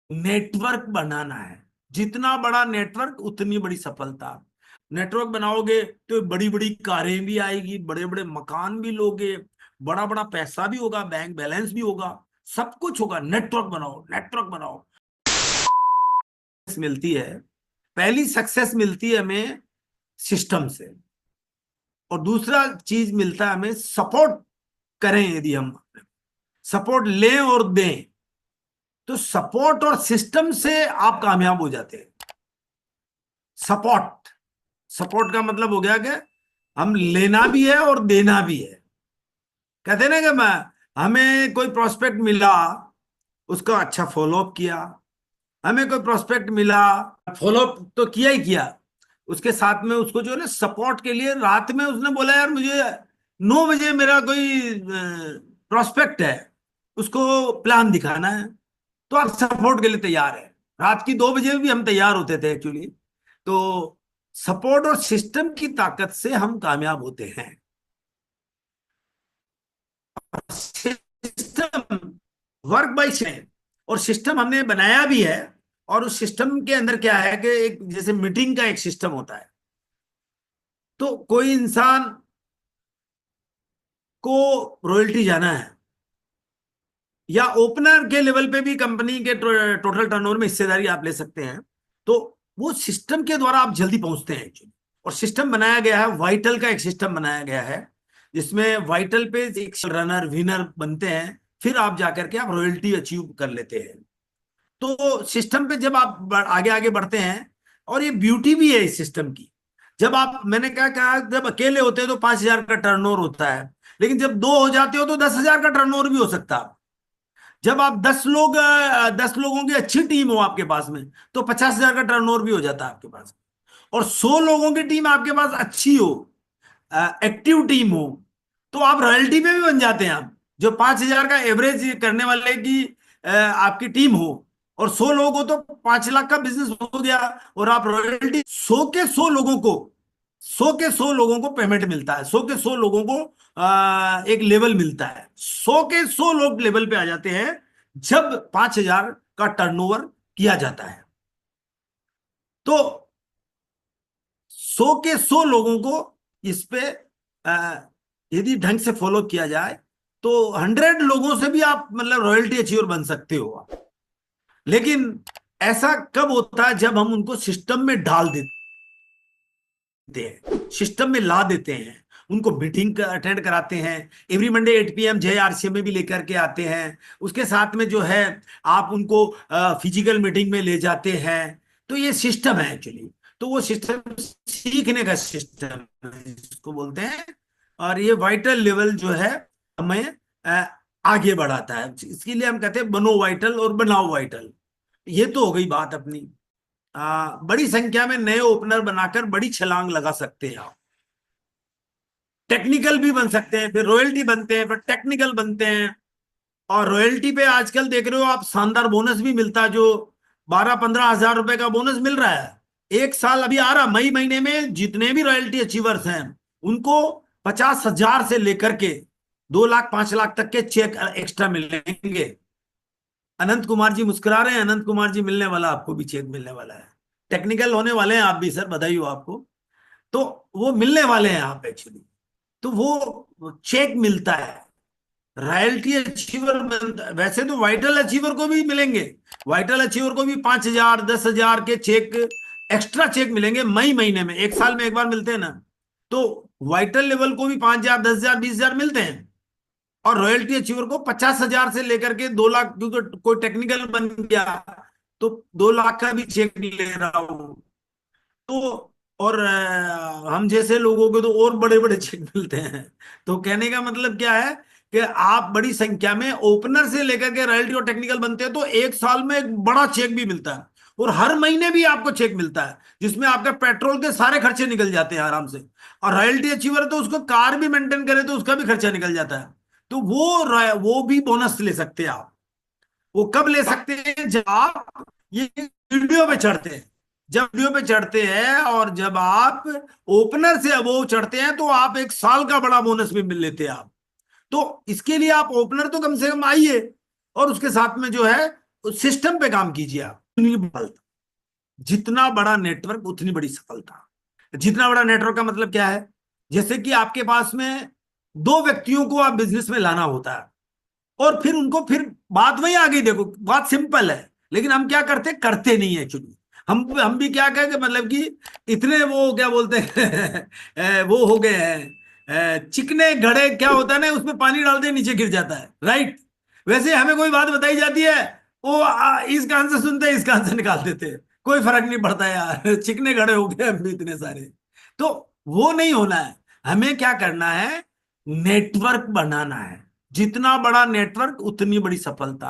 Network बनाना है। जितना बड़ा नेटवर्क उतनी बड़ी सफलता। नेटवर्क बनाओगे तो बड़ी बड़ी कारें भी आएगी, बड़े बड़े मकान भी लोगे, बड़ा बड़ा पैसा भी होगा, बैंक बैलेंस भी होगा, सब कुछ होगा। नेटवर्क बनाओ, नेटवर्क बनाओ। मिलती है, पहली सक्सेस मिलती है हमें सिस्टम से, और दूसरा चीज मिलता है हमें सपोर्ट करें। यदि हम सपोर्ट लें और दें तो सपोर्ट और सिस्टम से आप कामयाब हो जाते हैं। सपोर्ट, सपोर्ट का मतलब हो गया कि हम लेना भी है और देना भी है। कहते हैं ना कि मैं, हमें कोई प्रोस्पेक्ट मिला, उसका अच्छा फॉलोअप किया। हमें कोई प्रोस्पेक्ट मिला, फॉलोअप तो किया ही किया, उसके साथ में उसको जो है ना सपोर्ट के लिए, रात में उसने बोला यार मुझे 9 बजे मेरा कोई प्रोस्पेक्ट है, उसको प्लान दिखाना है, तो आप सपोर्ट के लिए तैयार है। रात की 2 बजे भी हम तैयार होते थे एक्चुअली। तो सपोर्ट और सिस्टम की ताकत से हम कामयाब होते हैं। सिस्टम, वर्क बाय सिस्टम, और सिस्टम हमने बनाया भी है। और उस सिस्टम के अंदर क्या है कि एक जैसे मीटिंग का एक सिस्टम होता है। तो कोई इंसान को रॉयल्टी जाना है, या ओपनर के लेवल पे भी कंपनी के टोटल टर्नओवर में हिस्सेदारी आप ले सकते हैं, तो वो सिस्टम के द्वारा आप जल्दी पहुंचते हैं एक्चुअली। और सिस्टम बनाया गया है, वाइटल का एक सिस्टम बनाया गया है, जिसमें वाइटल पे एक रनर विनर बनते हैं, फिर आप जाकर के आप रॉयल्टी अचीव कर लेते हैं। तो सिस्टम पे जब आप आगे आगे बढ़ते हैं, और ये ब्यूटी भी है इस सिस्टम की। जब आप, मैंने क्या कहा, जब अकेले होते हैं तो 5,000 का टर्नओवर होता है, लेकिन जब दो हो जाते हो तो 10,000 का टर्नओवर भी हो सकता है। जब आप 10 लोग, 10 लोगों की अच्छी टीम हो आपके पास में, तो 50,000 का टर्नओवर भी हो जाता है आपके पास। और 100 लोगों की टीम आपके पास अच्छी हो, एक्टिव टीम हो, तो आप रॉयल्टी पे भी बन जाते हैं। आप जो 5,000 का एवरेज करने वाले की आपकी टीम हो, और 100 लोग हो, तो 5 लाख का बिजनेस हो गया। और आप रॉयल्टी 100 के 100 लोगों को, 100 के 100 लोगों को पेमेंट मिलता है, 100 के 100 लोगों को एक लेवल मिलता है। 100 के 100 लोग लेवल पे आ जाते हैं जब 5,000 का टर्नओवर किया जाता है। तो 100 के 100 लोगों को इस पे यदि ढंग से फॉलो किया जाए, तो 100 लोगों से भी आप मतलब रॉयल्टी अचीवर बन सकते हो आप। लेकिन ऐसा कब होता है, जब हम उनको सिस्टम में डाल देते हैं, सिस्टम में ला देते हैं, उनको मीटिंग अटेंड कराते हैं। एवरी मंडे 8 PM जय आरसीएम में भी लेकर के आते हैं। उसके साथ में जो है आप उनको फिजिकल मीटिंग में ले जाते हैं। तो ये सिस्टम है एक्चुअली। तो वो सिस्टम सीखने का सिस्टम है जिसको बोलते हैं। और ये वाइटल लेवल जो है हमें अ, आगे बढ़ाता है। इसके लिए हम कहते हैं बनो वाइटल और बनाओ वाइटल। ये तो हो गई बात अपनी। बड़ी संख्या में नए ओपनर बनाकर बड़ी छलांग लगा सकते हैं आप। टेक्निकल भी बन सकते हैं, फिर रॉयल्टी बनते हैं, फिर टेक्निकल बनते हैं। और रॉयल्टी पे आजकल देख रहे हो आप, शानदार बोनस भी मिलता है, जो 12-15 हजार रुपए का बोनस मिल रहा है। एक साल अभी आ रहा, मई महीने में जितने भी रॉयल्टी अचीवर्स हैं उनको 50,000 से लेकर के 2 लाख 5 लाख तक के चेक एक्स्ट्रा मिलेंगे। अनंत कुमार जी मुस्कुरा रहे हैं, अनंत कुमार जी मिलने वाला, आपको भी चेक मिलने वाला है। टेक्निकल होने वाले हैं आप भी सर, बधाई हो आपको। तो वो मिलने वाले हैं आप एक्चुअली। तो वो चेक मिलता है, रॉयल्टी अचीवर वैसे तो वाइटल अचीवर को भी मिलेंगे। वाइटल अचीवर को भी 5,000 10,000 के चेक, एक्स्ट्रा चेक मिलेंगे मई महीने में। एक साल में एक बार मिलते हैं ना। तो वाइटल लेवल को भी 5,000 10,000 20,000 मिलते हैं। और रॉयल्टी अचीवर को 50,000 से लेकर के 2 लाख, क्योंकि कोई टेक्निकल बन गया तो 2 लाख का भी चेक ले रहा हूं। तो और हम जैसे लोगों को तो और बड़े बड़े चेक मिलते हैं। तो कहने का मतलब क्या है कि आप बड़ी संख्या में ओपनर से लेकर के रॉयल्टी और टेक्निकल बनते हैं, तो एक साल में एक बड़ा चेक भी मिलता है। और हर महीने भी आपको चेक मिलता है, जिसमें आपका पेट्रोल के सारे खर्चे निकल जाते हैं आराम से। और रॉयल्टी अचीवर है तो उसको कार भी मेंटेन करे तो उसका भी खर्चा निकल जाता है। तो वो भी बोनस ले सकते हैं आप। वो कब ले सकते हैं, जब आप ये वीडियो पे चढ़ते हैं। जब वीडियो पे चढ़ते हैं और जब आप ओपनर से अबोव चढ़ते हैं, तो आप एक साल का बड़ा बोनस भी मिल लेते हैं आप। तो इसके लिए आप ओपनर तो कम से कम आइए, और उसके साथ में जो है सिस्टम पे काम कीजिए आप, उतनी सफलता। जितना बड़ा नेटवर्क उतनी बड़ी सफलता। जितना बड़ा नेटवर्क का मतलब क्या है? जैसे कि आपके पास में दो व्यक्तियों को आप बिजनेस में लाना होता है, और फिर उनको, फिर बात वही आ गई। देखो बात सिंपल है, लेकिन हम क्या करते करते नहीं है एक्चुअली। हम भी क्या कहें कि मतलब कि इतने वो क्या बोलते हैं वो हो गए हैं चिकने घड़े, क्या होता है ना, उसमें पानी डालते हैं नीचे गिर जाता है, राइट? वैसे हमें कोई बात बताई जाती है, वो इस कान से सुनते हैं, इस कान से निकाल देते हैं, कोई फर्क नहीं पड़ता यार चिकने घड़े हो गए हम भी इतने सारे। तो वो नहीं होना है। हमें क्या करना है? नेटवर्क बनाना है। जितना बड़ा नेटवर्क उतनी बड़ी सफलता।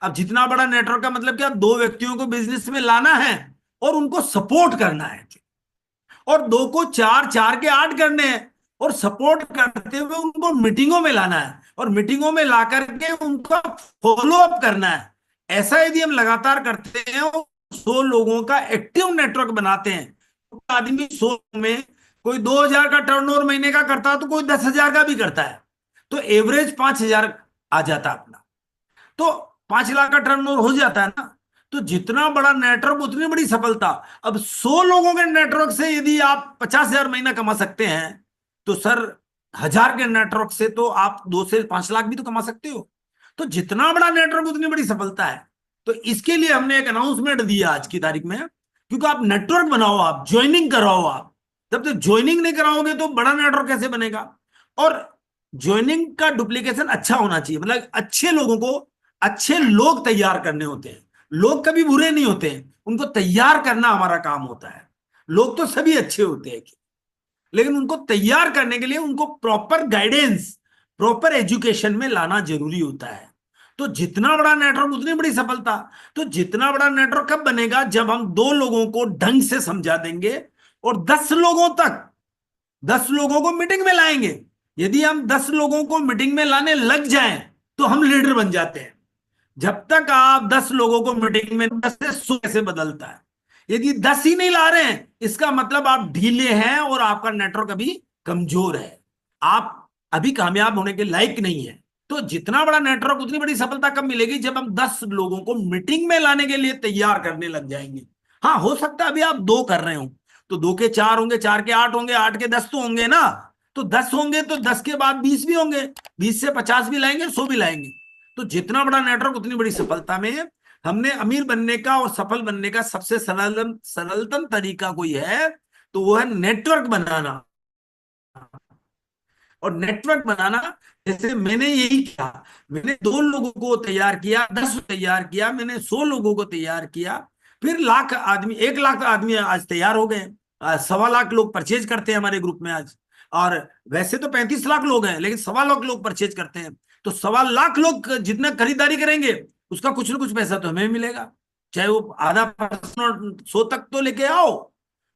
अब जितना बड़ा नेटवर्क का मतलब क्या? दो व्यक्तियों को बिजनेस में लाना है और उनको सपोर्ट करना है, और दो को चार, चार के आठ करने हैं, और सपोर्ट करते हुए उनको मीटिंगों में लाना है, और मीटिंगों में ला करके उनका फॉलो अप करना है। ऐसा यदि हम लगातार करते हैं और 100 लोगों का एक्टिव नेटवर्क बनाते हैं, तो आदमी 100 में कोई 2,000 का टर्नओवर महीने का करता है, तो कोई 10,000 का भी करता है, तो एवरेज 5,000 आ जाता है अपना। तो 5 लाख का टर्नओवर हो जाता है ना। तो जितना बड़ा नेटवर्क उतनी बड़ी सफलता। अब 100 लोगों के नेटवर्क से यदि आप 50,000 महीना कमा सकते हैं, तो सर 1,000 के नेटवर्क से तो आप 2 से 5 लाख भी तो कमा सकते हो। तो जितना बड़ा नेटवर्क उतनी बड़ी सफलता है। तो इसके लिए हमने एक अनाउंसमेंट दिया आज की तारीख में, क्योंकि आप नेटवर्क बनाओ, आप ज्वाइनिंग कराओ। आप जब तक ज्वाइनिंग नहीं कराओगे तो बड़ा नेटवर्क कैसे बनेगा? और ज्वाइनिंग का डुप्लीकेशन अच्छा होना चाहिए, मतलब अच्छे लोगों को, अच्छे लोग तैयार करने होते हैं। लोग कभी बुरे नहीं होते हैं, उनको तैयार करना हमारा काम होता है। लोग तो सभी अच्छे होते हैं, लेकिन उनको तैयार करने के लिए उनको प्रॉपर गाइडेंस, प्रॉपर एजुकेशन में लाना जरूरी होता है। तो जितना बड़ा नेटवर्क उतनी बड़ी सफलता। तो जितना बड़ा नेटवर्क कब बनेगा? जब हम 2 लोगों को ढंग से समझा देंगे और 10 लोगों तक, 10 लोगों को मीटिंग में लाएंगे। यदि हम 10 लोगों को मीटिंग में लाने लग जाएं, तो हम लीडर बन जाते हैं। जब तक आप 10 लोगों को मीटिंग में, 10 से 100 कैसे बदलता है? यदि 10 ही नहीं ला रहे हैं, इसका मतलब आप ढीले हैं और आपका नेटवर्क अभी कमजोर है। आप अभी कामयाब होने के लायक नहीं है। तो जितना बड़ा नेटवर्क उतनी बड़ी सफलता कब मिलेगी? जब हम 10 लोगों को मीटिंग में लाने के लिए तैयार करने लग जाएंगे। हाँ, हो सकता है अभी आप 2 कर रहे हो, तो 2 के 4 होंगे, 4 के 8 होंगे, 8 के 10 तो होंगे ना। तो 10 होंगे तो 10 के बाद 20 भी होंगे, 20 से 50 भी लाएंगे, 100 भी लाएंगे। तो जितना बड़ा नेटवर्क उतनी बड़ी सफलता में। हमने अमीर बनने का और सफल बनने का सबसे सरलतम तरीका कोई है, तो वो है नेटवर्क बनाना। और नेटवर्क बनाना, जैसे मैंने यही किया। मैंने 2 लोगों को तैयार किया, 10 तैयार किया, मैंने 100 लोगों को तैयार किया। फिर लाख आदमी, 1 लाख आदमी आज तैयार हो गए। 1.25 लाख लोग परचेज करते हैं हमारे ग्रुप में आज। और वैसे तो 35 लाख लोग हैं, लेकिन 1.25 लाख लोग परचेज करते हैं। तो 1.25 लाख लोग जितना खरीदारी करेंगे, उसका कुछ ना कुछ पैसा तो हमें मिलेगा, चाहे वो आधा परसेंट 100 तक तो लेके आओ।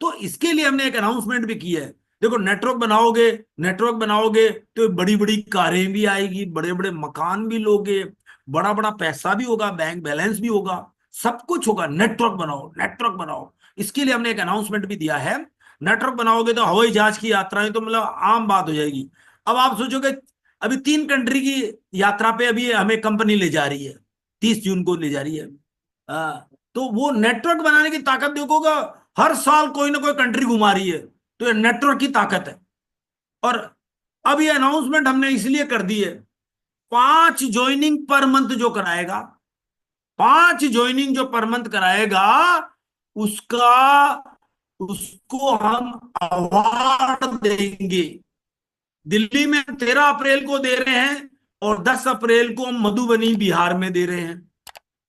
तो इसके लिए हमने एक अनाउंसमेंट भी की है। देखो, नेटवर्क बनाओगे, नेटवर्क बनाओगे तो बड़ी बड़ी कारें भी आएगी, बड़े बड़े मकान भी लोगे, बड़ा बड़ा पैसा भी होगा, बैंक बैलेंस भी होगा, सब कुछ होगा। नेटवर्क बनाओ, नेटवर्क बनाओ। इसके लिए हमने एक अनाउंसमेंट भी दिया है। नेटवर्क बनाओगे तो हवाई जहाज की यात्राएं तो मतलब आम बात हो जाएगी। अब आप सोचोगे, अभी 3 कंट्री की यात्रा पे अभी हमें कंपनी ले जा रही है, 30 जून को ले जा रही है। तो वो नेटवर्क बनाने की ताकत देखोगा। हर साल कोई ना कोई कंट्री घुमा रही है, तो ये नेटवर्क की ताकत है। और अब ये अनाउंसमेंट हमने इसलिए कर दी है, 5 ज्वाइनिंग पर मंथ जो कराएगा, 5 ज्वाइनिंग जो पर मंथ कराएगा, उसका उसको हम अवार्ड देंगे। दिल्ली में 13 अप्रैल को दे रहे हैं, और 10 अप्रैल को हम मधुबनी बिहार में दे रहे हैं।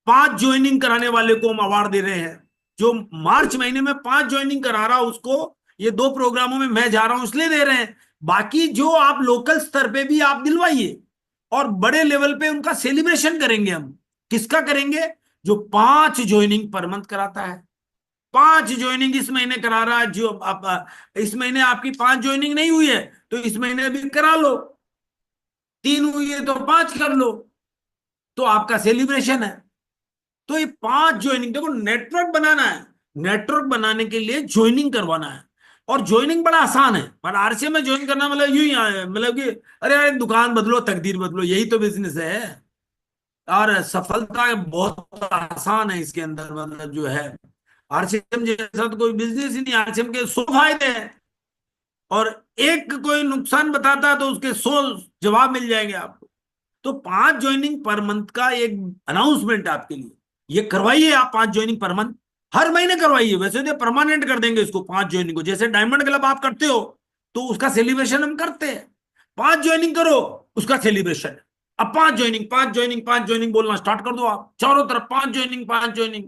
5 ज्वाइनिंग कराने वाले को हम अवार्ड दे रहे हैं। जो मार्च महीने में 5 ज्वाइनिंग करा रहा उसको, ये 2 प्रोग्रामों में मैं जा रहा हूं इसलिए दे रहे हैं। बाकी जो आप लोकल स्तर पे भी आप दिलवाइए, और बड़े लेवल पे उनका सेलिब्रेशन करेंगे हम। किसका करेंगे? जो 5 ज्वाइनिंग पर मंथ कराता है। 5 ज्वाइनिंग इस महीने करा रहा है, जो आप इस महीने आपकी 5 ज्वाइनिंग नहीं हुई है, तो इस महीने भी करा लो। 3 हुई है तो 5 कर लो, तो आपका सेलिब्रेशन है। तो ये 5 ज्वाइनिंग, देखो नेटवर्क बनाना है। नेटवर्क बनाने के लिए ज्वाइनिंग करवाना है। और ज्वाइनिंग बड़ा आसान है, पर आरसीए में ज्वाइन करना मतलब यूं ही मतलब कि अरे यार दुकान बदलो, तकदीर बदलो, यही तो बिजनेस है। और सफलता बहुत आसान है इसके अंदर, मतलब जो है आरसीएम जैसा तो कोई बिजनेस ही नहीं। आरसीएम के 100 फायदे हैं, और एक कोई नुकसान बताता है तो उसके 100 जवाब मिल जाएंगे आपको। तो 5 ज्वाइनिंग पर मंथ का एक अनाउंसमेंट है आपके लिए, ये करवाइए आप 5 ज्वाइनिंग पर मंथ, हर महीने करवाइए। वैसे तो परमानेंट कर देंगे इसको 5 ज्वाइनिंग को, जैसे डायमंड क्लब आप करते हो तो उसका सेलिब्रेशन हम करते हैं। 5 ज्वाइनिंग करो, उसका सेलिब्रेशन है। अब 5 ज्वाइनिंग, 5 ज्वाइनिंग, 5 ज्वाइनिंग बोलना स्टार्ट कर दो आप चारों तरफ, 5 ज्वाइनिंग, 5 ज्वाइनिंग।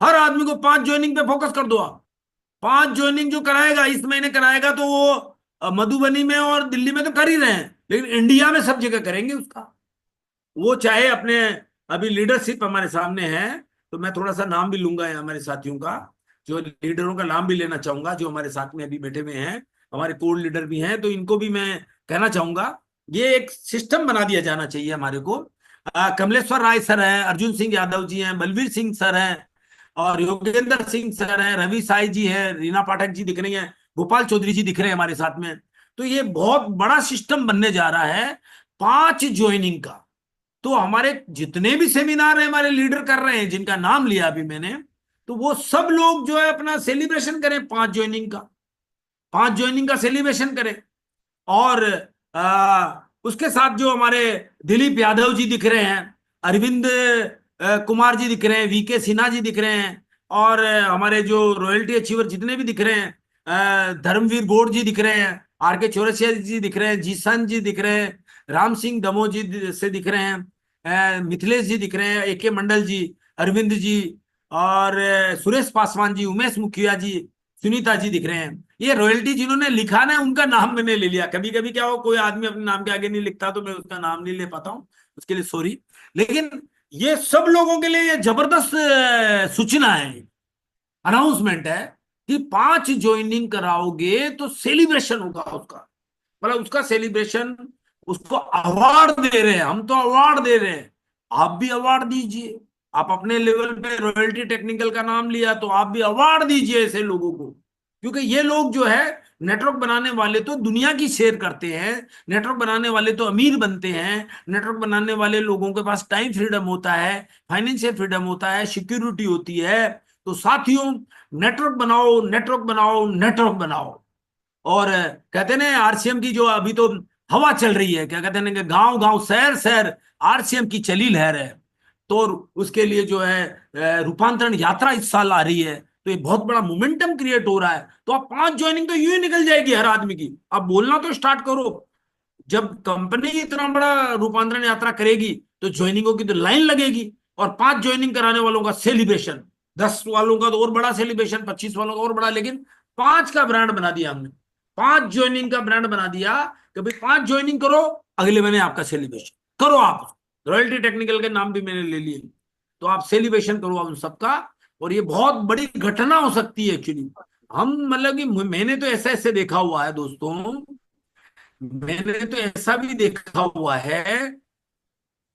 हर आदमी को 5 ज्वाइनिंग पे फोकस कर दो आप। 5 ज्वाइनिंग जो कराएगा इस महीने कराएगा तो वो मधुबनी में और दिल्ली में तो कर ही रहे हैं, लेकिन इंडिया में सब जगह करेंगे उसका। वो चाहे अपने, अभी लीडरशिप हमारे सामने है, तो मैं थोड़ा सा नाम भी लूंगा हमारे साथियों का, जो लीडरों का नाम भी लेना चाहूंगा जो हमारे साथ में अभी बैठे हुए हैं। हमारे कोर लीडर भी हैं, तो इनको भी मैं कहना चाहूंगा ये एक सिस्टम बना दिया जाना चाहिए हमारे को। कमलेश्वर राय सर हैं, अर्जुन सिंह यादव जी हैं, बलवीर सिंह सर हैं, और योगेंद्र सिंह सर हैं, रवि साई जी हैं, रीना पाठक जी दिख रही हैं, गोपाल चौधरी जी दिख रहे हैं हमारे साथ में। तो ये बहुत बड़ा सिस्टम बनने जा रहा है 5 ज्वाइनिंग का। तो हमारे जितने भी सेमिनार है हमारे लीडर कर रहे हैं, जिनका नाम लिया अभी मैंने, तो वो सब लोग जो है अपना सेलिब्रेशन करें 5 ज्वाइनिंग का, 5 ज्वाइनिंग का सेलिब्रेशन करें। और उसके साथ जो हमारे दिलीप यादव जी दिख रहे हैं, अरविंद कुमार जी दिख रहे हैं, वीके सिन्हा जी दिख रहे हैं, और हमारे जो रॉयल्टी अचीवर जितने भी दिख रहे हैं, धर्मवीर गौड़ जी दिख रहे हैं, आर के चौरसिया जी दिख रहे हैं, जीसन जी दिख रहे हैं, राम सिंह दमो जी से दिख रहे हैं, मिथिलेश जी दिख रहे हैं, एके मंडल जी, अरविंद जी, और सुरेश पासवान जी, उमेश मुखिया जी, सुनीता जी दिख रहे हैं। ये रॉयल्टी जिन्होंने लिखा ना उनका नाम मैंने ले लिया। कभी कभी क्या हो, कोई आदमी अपने नाम के आगे नहीं लिखता तो मैं उसका नाम नहीं ले पाता हूँ, उसके लिए सॉरी। लेकिन ये सब लोगों के लिए ये जबरदस्त सूचना है, अनाउंसमेंट है कि 5 ज्वाइनिंग कराओगे तो सेलिब्रेशन होगा उसका, मतलब उसका सेलिब्रेशन, उसको अवार्ड दे रहे हैं हम, तो अवार्ड दे रहे हैं, आप भी अवार्ड दीजिए। आप अपने लेवल पे रॉयल्टी टेक्निकल का नाम लिया तो आप भी अवार्ड दीजिए ऐसे लोगों को, क्योंकि ये लोग जो है नेटवर्क बनाने वाले तो दुनिया की शेयर करते हैं, नेटवर्क बनाने वाले तो अमीर बनते हैं, नेटवर्क बनाने वाले लोगों के पास टाइम फ्रीडम होता है, फाइनेंशियल फ्रीडम होता है, सिक्योरिटी होती है। तो साथियों, नेटवर्क बनाओ, नेटवर्क बनाओ, नेटवर्क बनाओ। और कहते हैं आरसीएम की जो अभी तो हवा चल रही है, क्या कहते हैं कि गांव गांव शहर शहर आरसीएम की चली लहर है। तो उसके लिए जो है रूपांतरण यात्रा इस साल आ रही है, तो ये बहुत बड़ा मोमेंटम क्रिएट हो रहा है। तो आप 5 ज्वाइनिंग तो यूं ही निकल जाएगी हर आदमी की। आप बोलना तो स्टार्ट करो, जब कंपनी इतना बड़ा रूपांतरण यात्रा करेगी तो ज्वाइनिंगों की तो लाइन लगेगी, और 5 ज्वाइनिंग कराने वालों का सेलिब्रेशन, 10 वालों का तो और बड़ा सेलिब्रेशन, 25 वालों का और बड़ा, लेकिन 5 का ब्रांड बना दिया हमने, 5 ज्वाइनिंग का ब्रांड बना दिया कि भाई 5 ज्वाइनिंग करो, अगले महीने आपका सेलिब्रेशन करो। आप रॉयल्टी टेक्निकल के नाम भी मैंने ले लिए, तो आप सेलिब्रेशन करो उन सबका। और ये बहुत बड़ी घटना हो सकती है एक्चुअली। हम मतलब कि मैंने तो ऐसा ऐसे देखा हुआ है दोस्तों, मैंने तो ऐसा भी देखा हुआ है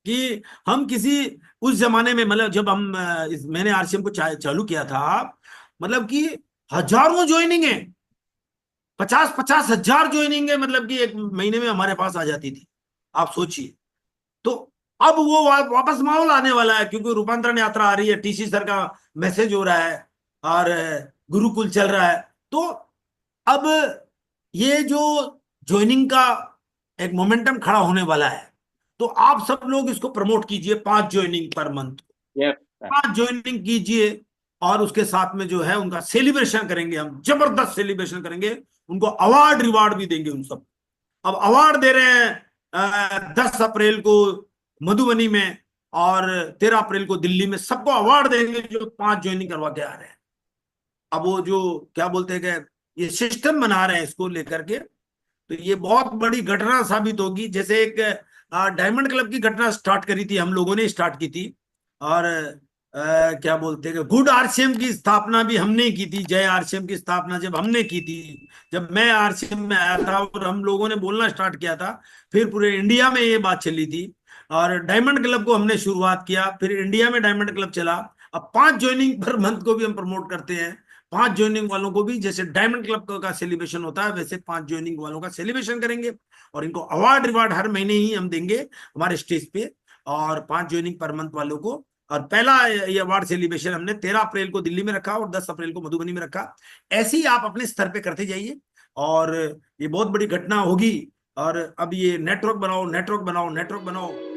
कि हम किसी उस जमाने में, मतलब जब हम मैंने आरसीएम को चालू किया था, मतलब कि हजारों ज्वाइनिंग है, 50-50 हजार ज्वाइनिंग है, मतलब कि एक महीने में हमारे पास आ जाती थी। आप सोचिए। तो अब वो वापस माहौल आने वाला है, क्योंकि रूपांतरण यात्रा आ रही है, टीसी सर का मैसेज हो रहा है, और गुरुकुल चल रहा है। तो अब ये जो ज्वाइनिंग का एक मोमेंटम खड़ा होने वाला है, तो आप सब लोग इसको प्रमोट कीजिए 5 joining per month, yes sir. 5 joining कीजिए। और उसके साथ में जो है उनका सेलिब्रेशन करेंगे, हम जबरदस्त सेलिब्रेशन करेंगे, उनको अवार्ड रिवार्ड भी देंगे उन सब। अब अवार्ड दे रहे हैं 10 अप्रैल को मधुबनी में, और 13 अप्रैल को दिल्ली में, सबको अवार्ड देंगे जो 5 ज्वाइनिंग करवा के आ रहे हैं। अब वो जो क्या बोलते हैं कि ये सिस्टम बना रहे हैं इसको लेकर के, तो ये बहुत बड़ी घटना साबित होगी। जैसे एक डायमंड क्लब की घटना स्टार्ट करी थी, हम लोगों ने स्टार्ट की थी, और क्या बोलते हैं कि गुड आरसीएम की स्थापना भी हमने की थी। जय आरसीएम की स्थापना जब हमने की थी, जब मैं आरसीएम में आया था और हम लोगों ने बोलना स्टार्ट किया था, फिर पूरे इंडिया में ये बात चली थी, और डायमंड क्लब को हमने शुरुआत किया, फिर इंडिया में डायमंड क्लब चला। अब 5 ज्वाइनिंग पर मंथ को भी हम प्रमोट करते हैं। 5 ज्वाइनिंग वालों को भी जैसे डायमंड क्लब का सेलिब्रेशन होता है, वैसे 5 ज्वाइनिंग वालों का सेलिब्रेशन करेंगे, और इनको अवार्ड रिवार्ड हर महीने ही हम देंगे हमारे स्टेज पे। और 5 ज्वाइनिंग पर मंथ वालों को। और पहला ये अवार्ड सेलिब्रेशन हमने 13 अप्रैल को दिल्ली में रखा और 10 अप्रैल को मधुबनी में रखा। ऐसे ही आप अपने स्तर पे करते जाइए और ये बहुत बड़ी घटना होगी। और अब ये नेटवर्क बनाओ, नेटवर्क बनाओ, नेटवर्क बनाओ।